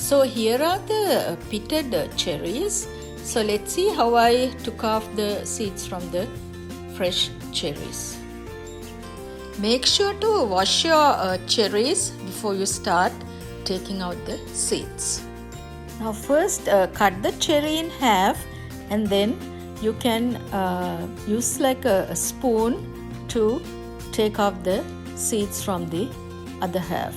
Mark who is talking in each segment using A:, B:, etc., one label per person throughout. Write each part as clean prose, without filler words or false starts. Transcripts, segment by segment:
A: So here are the pitted cherries. So let's see how I took off the seeds from the fresh cherries. Make sure to wash your cherries before you start taking out the seeds. Now first cut the cherry in half, and then you can use like a spoon to take off the seeds from the other half.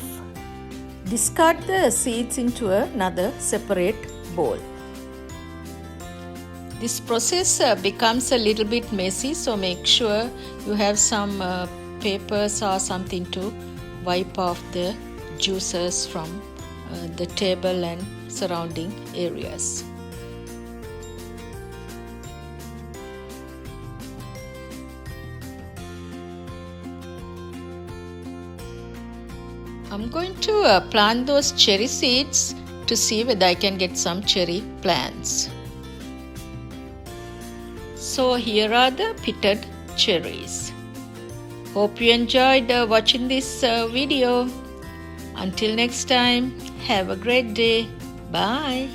A: Discard the seeds into another separate bowl. This process becomes a little bit messy, so make sure you have some papers or something to wipe off the juices from the table and surrounding areas. I'm going to plant those cherry seeds to see whether I can get some cherry plants. So here are the pitted cherries. Hope you enjoyed watching this video. Until next time, have a great day. Bye.